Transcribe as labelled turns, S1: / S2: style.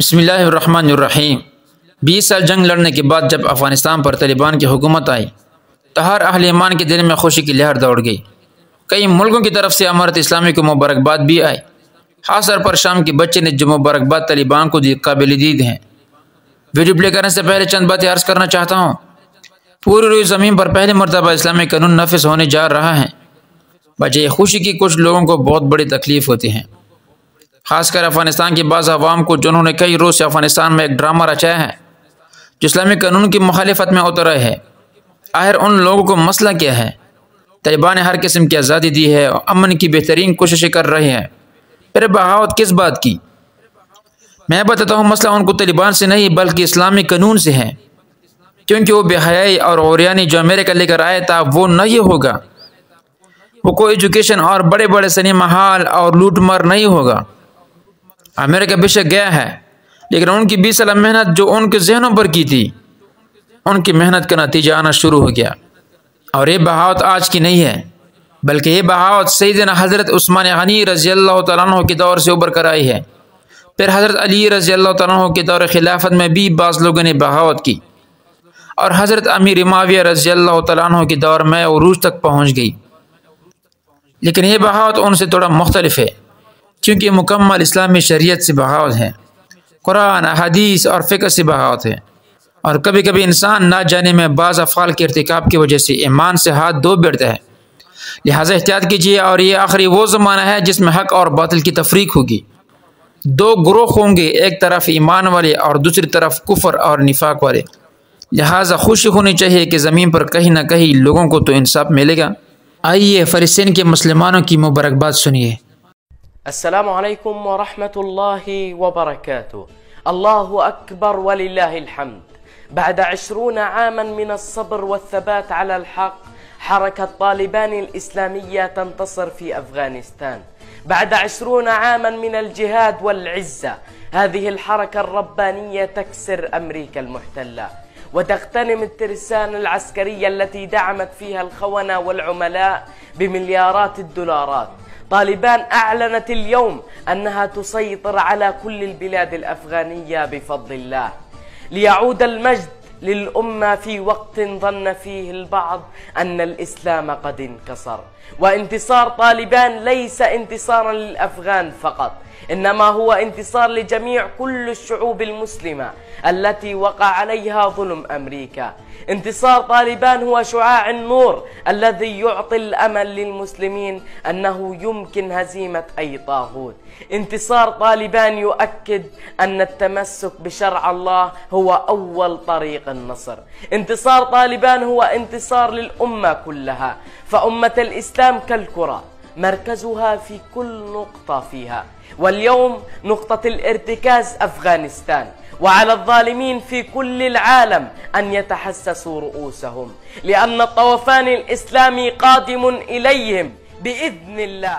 S1: بسم اللہ الرحمن الرحیم 20 سال جنگ لڑنے کے بعد جب افغانستان پر طالبان کی حکومت آئی تو ہر اہل ایمان کے دل میں خوشی کی لہر دوڑ گئی۔ کئی ملکوں کی طرف سے امارت اسلامی کو مبارکباد بھی آئی۔ خاص طور پر شام کے بچے نے جو مبارکباد طالبان کو دی قابل دید ہیں۔ ویڈیو پلے کرنے سے پہلے چند باتیں عرض کرنا چاہتا ہوں۔ پوری روئی زمین پر پہلی مرتبہ اسلامی قانون نافذ ہونے جا رہا ہے۔ وجہ خوشی کی کچھ لوگوں کو بہت بڑی تکلیف ہوتی ہے، خاص کر افغانستان کے بعض عوام کو جنہوں نے کئی روز سے افغانستان میں ایک ڈرامہ رچایا ہے جو اسلامی قانون کی مخالفت میں اترا ہے۔ آخر ان لوگوں کو مسئلہ کیا ہے؟ طالبان نے ہر قسم کی آزادی دی ہے اور امن کی بہترین کوششیں کر رہے ہیں، پھر بغاوت کس بات کی؟ میں بتاتا ہوں، مسئلہ ان کو طالبان سے نہیں بلکہ اسلامی قانون سے ہے، کیونکہ وہ بے حیائی اور عریانی جو امریکہ لے کر آیا تھا وہ نہیں ہوگا۔ وہ کوئی ایجوکیشن اور بڑے بڑے سنیما ہال اور لوٹ مار نہیں ہوگا۔ امریکہ بے شک گیا ہے، لیکن ان کی 20 سال محنت جو ان کے ذہنوں پر کی تھی، ان کی محنت کا نتیجہ آنا شروع ہو گیا۔ اور یہ بغاوت آج کی نہیں ہے، بلکہ یہ بغاوت سیدنا حضرت عثمان غنی رضی اللہ تعالیٰ عنہ کے دور سے ابھر کر آئی ہے۔ پھر حضرت علی رضی اللہ تعالیٰ عنہ کے دور خلافت میں بھی بعض لوگوں نے بغاوت کی، اور حضرت امیر معاویہ رضی اللہ تعالیٰ عنہ کے دور میں عروج تک پہنچ گئی۔ لیکن یہ بغاوت ان سے تھوڑا مختلف ہے، کیونکہ یہ مکمل اسلامی شریعت سے بغاوت ہے، قرآن، حدیث اور فقہ سے بغاوت ہے۔ اور کبھی کبھی انسان نہ جانے میں بعض افعال کے ارتکاب کی وجہ سے ایمان سے ہاتھ دھو بیٹھتا ہے، لہٰذا احتیاط کیجیے۔ اور یہ آخری وہ زمانہ ہے جس میں حق اور باطل کی تفریق ہوگی، دو گروہ ہوں گے، ایک طرف ایمان والے اور دوسری طرف کفر اور نفاق والے، لہٰذا خوشی ہونی چاہیے کہ زمین پر کہیں نہ کہیں لوگوں کو تو انصاف ملے گا۔ آئیے فلسطین کے مسلمانوں کی مبارکباد سنیے۔
S2: السلام عليكم ورحمة الله وبركاته. الله أكبر ولله الحمد. بعد 20 عاما من الصبر والثبات على الحق، حركة طالبان الإسلامية تنتصر في أفغانستان. بعد 20 عاما من الجهاد والعزة، هذه الحركة الربانية تكسر أمريكا المحتلة وتغتنم الترسانة العسكرية التي دعمت فيها الخونة والعملاء بمليارات الدولارات. طالبان أعلنت اليوم أنها تسيطر على كل البلاد الأفغانية بفضل الله، ليعود المجد للأمة في وقت ظن فيه البعض أن الإسلام قد انكسر. وانتصار طالبان ليس انتصارا للأفغان فقط، إنما هو انتصار لجميع كل الشعوب المسلمة التي وقع عليها ظلم أمريكا. انتصار طالبان هو شعاع النور الذي يعطي الأمل للمسلمين أنه يمكن هزيمة أي طاغوت. انتصار طالبان يؤكد أن التمسك بشرع الله هو أول طريق النصر. انتصار طالبان هو انتصار للأمة كلها، فأمة الإسلام كالكرة مركزها في كل نقطة فيها، واليوم نقطة الارتكاز أفغانستان، وعلى الظالمين في كل العالم أن يتحسسوا رؤوسهم، لأن الطوفان الإسلامي قادم إليهم بإذن الله.